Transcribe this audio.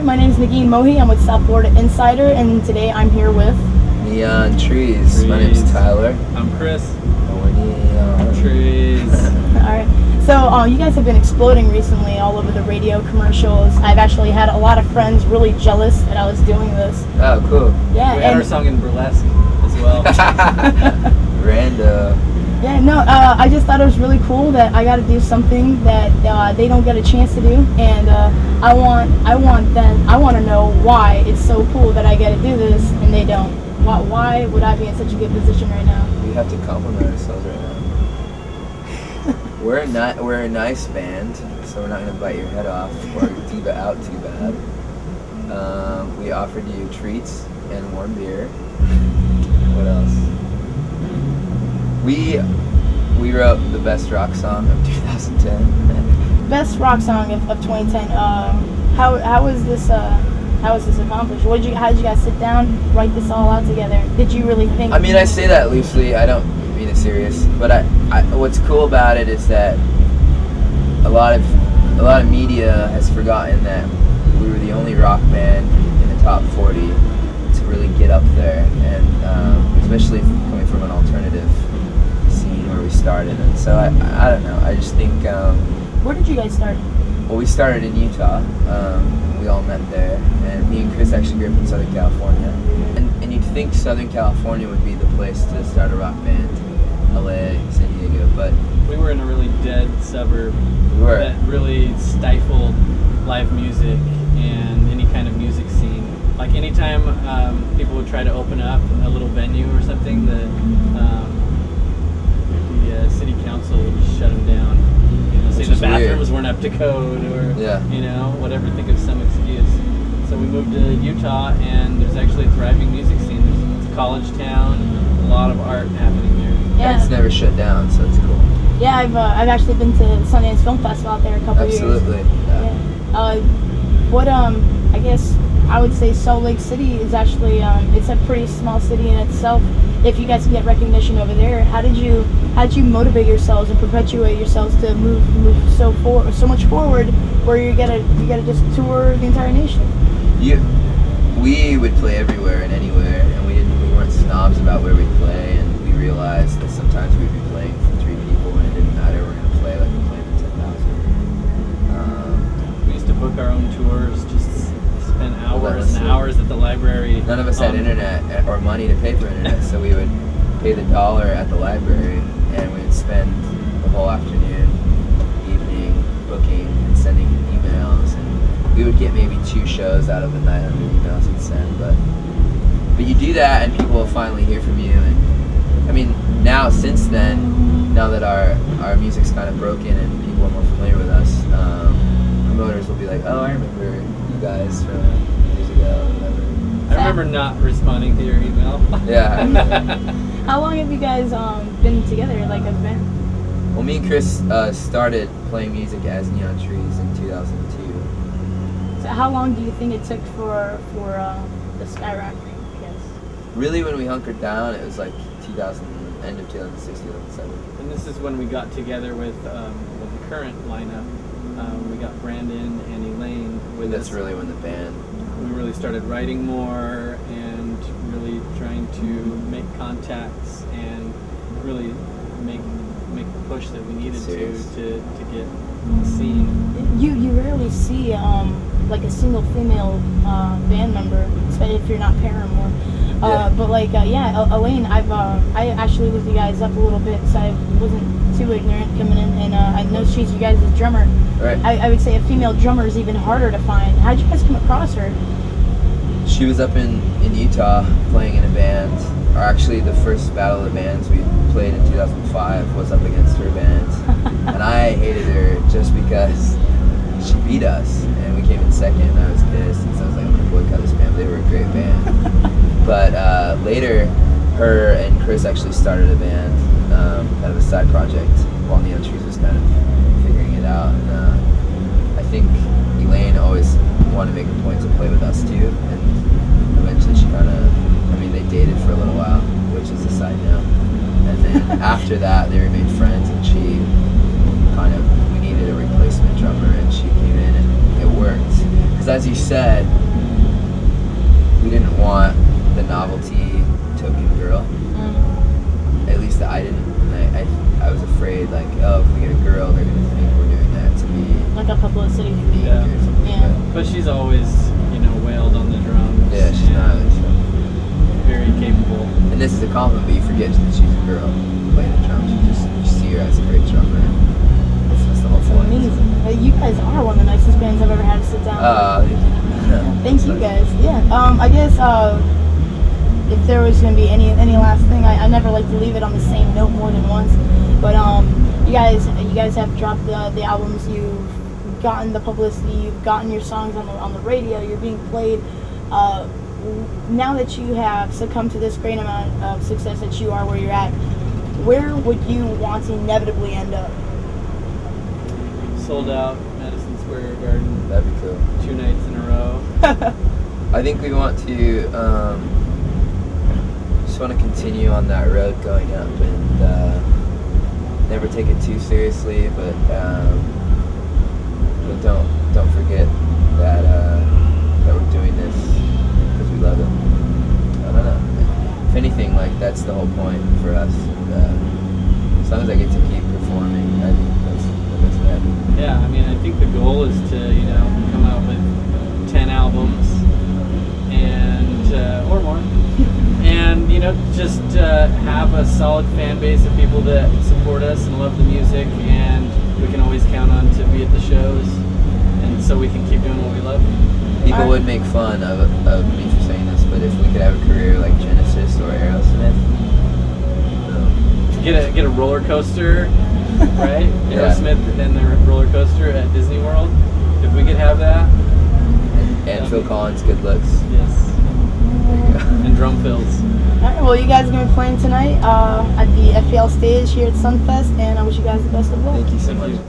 My name is Nagin Mohi. I'm with South Florida Insider, and today I'm here with Neon Trees. My name's Tyler. I'm Chris. And we're Neon Trees. Alright. So you guys have been exploding recently all over the radio commercials. I've actually had a lot of friends really jealous that I was doing this. Oh, cool. Yeah, We had our song in burlesque as well. Random. Yeah, no, I just thought it was really cool that I got to do something that they don't get a chance to do, and I want to know why it's so cool that I get to do this and they don't. Why would I be in such a good position right now? We have to compliment ourselves right now. We're a nice band, so we're not gonna bite your head off or diva out too bad. We offered you treats and warm beer. What else? We wrote the best rock song of 2010. Best rock song of 2010. How was this accomplished? How did you guys sit down, write this all out together? Did you really think? I mean, I say that loosely. I don't mean it serious. But I what's cool about it is that a lot of media has forgotten that we were the only rock band in the top 40 to really get up there, and especially coming from an alternative scene where we started. And so I don't know. I just think. Where did you guys start? Well, we started in Utah. We all met there, and me and Chris actually grew up in Southern California. And you'd think Southern California would be the place to start a rock band, LA, San Diego, but we were in a really dead suburb that really stifled live music and any kind of music scene. Like anytime people would try to open up a little venue or something, the city council would shut them down. Say the bathrooms weren't up to code, or whatever. Think of some excuse. So we moved to Utah, and there's actually a thriving music scene. It's a college town, a lot of art happening there. Yeah, it's never shut down, so it's cool. Yeah, I've actually been to the Sundance Film Festival out there a couple Absolutely. years. Yeah. I guess I would say Salt Lake City is actually it's a pretty small city in itself. If you guys can get recognition over there, how did you motivate yourselves and perpetuate yourselves to move so much forward, where you gotta just tour the entire nation? We would play everywhere and anywhere, and we weren't snobs about where we play, and we realized that sometimes we'd be playing for 3 people and it didn't matter. We're gonna play like we're playing for 10,000. We used to book our own tours, just spend hours and hours at the library. None of us had internet or money to pay for internet, so we would pay the $1 at the library, and we would spend the whole afternoon, evening, booking and sending emails, and we would get maybe 2 shows out of the 900 emails we'd send. But you do that, and people will finally hear from you. And I mean, now since then, now that our music's kind of broken and people are more familiar with us, promoters will be like, "Oh, I remember you guys from years ago," or whatever. I remember not responding to your email. Yeah. How long have you guys been together, like as a band? Well, me and Chris started playing music as Neon Trees in 2002. So how long do you think it took for the skyrocketing, I guess? Really, when we hunkered down, it was like end of 2006, 2007. And this is when we got together with the current lineup. We got Brandon and Elaine with us. That's really when the band... We really started writing more and really trying to make contacts and really make the push that we needed to get seen. You rarely see like a single female band member, especially if you're not Paramore. But Elaine, I actually looked you guys up a little bit, so I wasn't too ignorant coming in, and I know she's you guys' drummer. Right. I would say a female drummer is even harder to find. How'd you guys come across her? She was up in Utah playing in a band, or actually the first battle of the bands we played in 2005 was up against her band, and I hated her just because she beat us, and we came in second, and I was pissed, and so I was like, I'm gonna boycott this band. They were a great band. But later, her and Chris actually started a band, kind of a side project, while Neon Trees was kind of figuring it out. And I think Elaine always wanted to make a point to play with us too, and eventually she kind of, they dated for a little while, which is a side note. And then after that, they remained friends, and she we needed a replacement drummer, and she came in, and it worked. Because Because as you said, we didn't want the novelty token girl. At least I didn't. And I was afraid, like, oh, if we get a girl, they're going to think we're doing that to be like a publicity. Yeah. Or something. Yeah. But she's always, wailed on the drums. Yeah, she's gnarly. So. Very capable. And this is a compliment, but you forget that she's a girl playing the drums. You see her as a great drummer. That's the whole point. Amazing. You guys are one of the nicest bands I've ever had to sit down with. Thank you guys. Yeah. I guess if there was going to be any last thing, I never like to leave it on the same note more than once. But you guys have dropped the albums. You've gotten the publicity. You've gotten your songs on the radio. You're being played. Now that you have succumbed to this great amount of success that you are where you're at, where would you want to inevitably end up? Sold out Madison Square Garden. That'd be cool. 2 nights in a row. I think we want to just want to continue on that road going up and never take it too seriously, but don't forget that we're doing this because we love it. I don't know. If anything, like, that's the whole point for us. As long as I get to keep performing, I think that makes me happy. Yeah, I mean, I think the goal is to, come out with 10 albums and or more, and just have a solid fan base of people that support us and love the music, and we can always count on to be at the shows, and so we can keep doing what we love. People would make fun of me for saying this, but if we could have a career like Genesis or Aerosmith, get a roller coaster, right? Yeah. Aerosmith and the roller coaster at Disney World. If we could have that. And Phil Collins' good looks. Yes. And drum fills. Alright, well, you guys are going to be playing tonight at the FPL stage here at Sunfest, and I wish you guys the best of luck. Thank you so much.